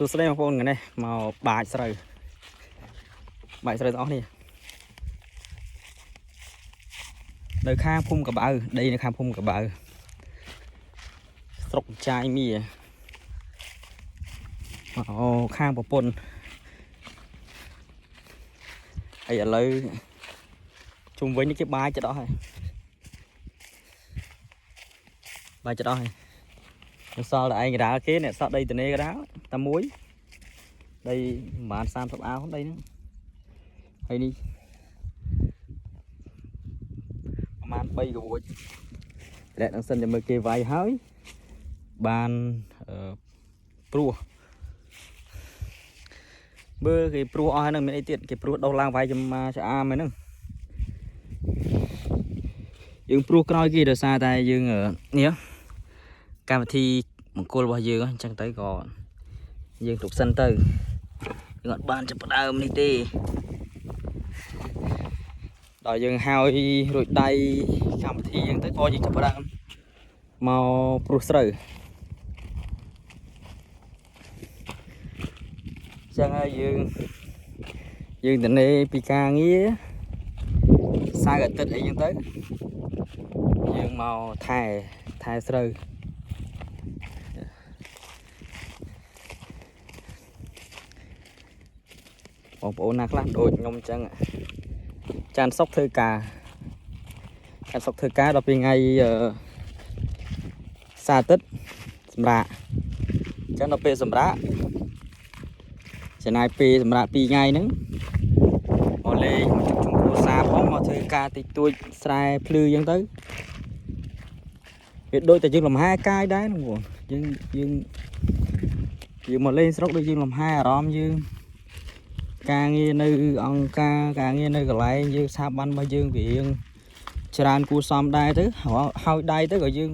សួស្តីបងប្អូនថ្ងៃនេះមកបាចស្រូវទាំងអស់នេះនៅខាងភូមិកបៅដីនៅខាងភូមិកបៅស្រុកចាយមីអូខាងប្រពន្ធហើយឥឡូវជុំវិញនេះគេបាចចិត្តអស់ហើយបាចចិត្តអស់ហើយនៅសល់តែឯងកដាលគេអ្នកសក់ដីតនេកដាលតែមួយដីប្រហែល30អោដីហ្នឹងហើយនេះប្រហែល3ក្រួចរកនឹងសិនតែមើលគេវាយហើយបានព្រោះមើលគេព្រោះអស់ហ្នឹងមានអីទៀតគេព្រោះដោះឡើងវាយចំមកឆ្អាមហ្នឹងយើងព្រោះក្រោយគេដោយសារតែយើងនេះកម្មវិធីមង្គលរបស់យើងអញ្ចឹងទៅក៏យើងទុកសិនទៅយើងអត់បានចាប់ផ្ដើមនេះទេដល់យើងហើយរួចដៃកម្មវិធីយើងទៅក៏យើងចាប់ផ្ដើមមកព្រោះស្រូវអញ្ចឹងហើយយើងទៅនេពីការងារសៅរ៍អាទិត្យអីចឹងទៅយើងមកថែស្រូវបងប្អូនណាខ្លះដូចខ្ញុំអញ្ចឹងចានសុកធ្វើការដល់ពេលថ្ងៃសៅរ៍អាទិត្យសម្រាប់អញ្ចឹងដល់ពេលសម្រាប់ចំណាយពេលសម្រាប់2ថ្ងៃហ្នឹងមកលេងមកជួបជុំគ្រួសារផងមកធ្វើការតិចតួចស្រែភ្លឺអញ្ចឹងទៅវាដូចតែយើងលំហែកាយដែរបងប្អូនយើងមកលេងស្រុកដូចយើងលំហែអារម្មណ៍យើងការងារនៅអង្គការងារនៅកន្លែងយើងស្ថាប័នរបស់យើងវារៀងច្រើនគួរសមដែរទៅហើយដៃទៅក៏យើង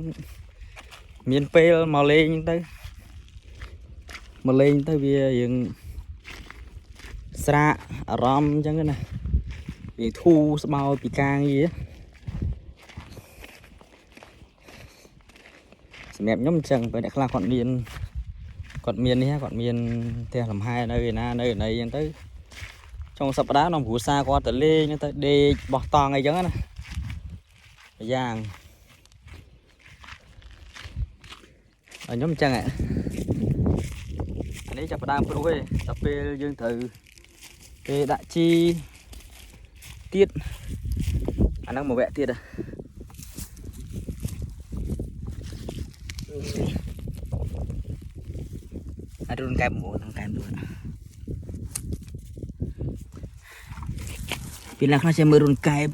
មានពេលមកលេងទៅវារៀងស្រាកអារម្មណ៍អញ្ចឹងណាវាធូរស្បើយពីការងារសម្រាប់ខ្ញុំអញ្ចឹងពេលអ្នកខ្លះគាត់មាននេះគាត់មានផ្ទះលំហែនៅឯណានៅអញ្ចឹងទៅចុងសប្តាហ៍នំគ្រួសារគាត់ទៅលេងទៅដេកបោះតង់អីចឹងណាយ៉ាងខ្ញុំអញ្ចឹងអានេះចាប់ផ្ដើមព្រោះទេដល់ពេលយើងត្រូវគេដាក់ជីទៀតអាហ្នឹងមួយវគ្គទៀតអារុនកែបមកហ្នឹងកែបដូចពីណាខ្លះជាមើលរុនកែប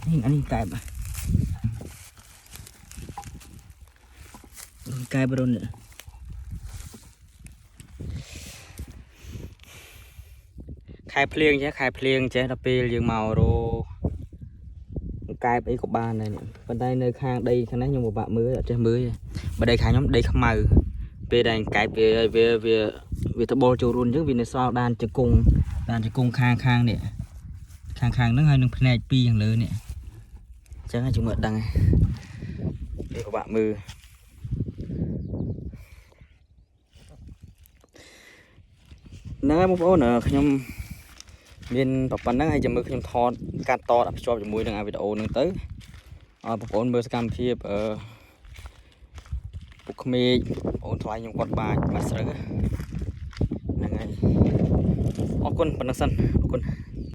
នេះអានេះកែបរុនខែភ្លៀងចេះដល់ពេលយើងមករកែបអីក៏បានដែរនេះប៉ុន្តែនៅខាងដីខាងនេះខ្ញុំពិបាកមើលអត់ចេះមើលបើដីខាងខ្ញុំដីខ្មៅពេលដែលកែបវាត្បូលចូលរួនអញ្ចឹងវានៅសល់ដានជង្គង់ខាងនេះខាងហ្នឹងហើយនឹងភ្នែក2ខាងលើនេះអញ្ចឹងហើយជុំមើលដឹងវាពិបាកមើលហ្នឹងហើយបងប្អូនខ្ញុំមានប៉ុណ្ណឹងហើយចាំមើលខ្ញុំថតកាត់តដាក់ភ្ជាប់ជាមួយនឹងវីដេអូហ្នឹងទៅឲ្យបងប្អូនមើលសកម្មភាពពុកក្មេកបងថ្លៃខ្ញុំគាត់បាចស្រូវហ្នឹងហើយអរគុណប៉ុណ្ណឹងសិនអរគុណ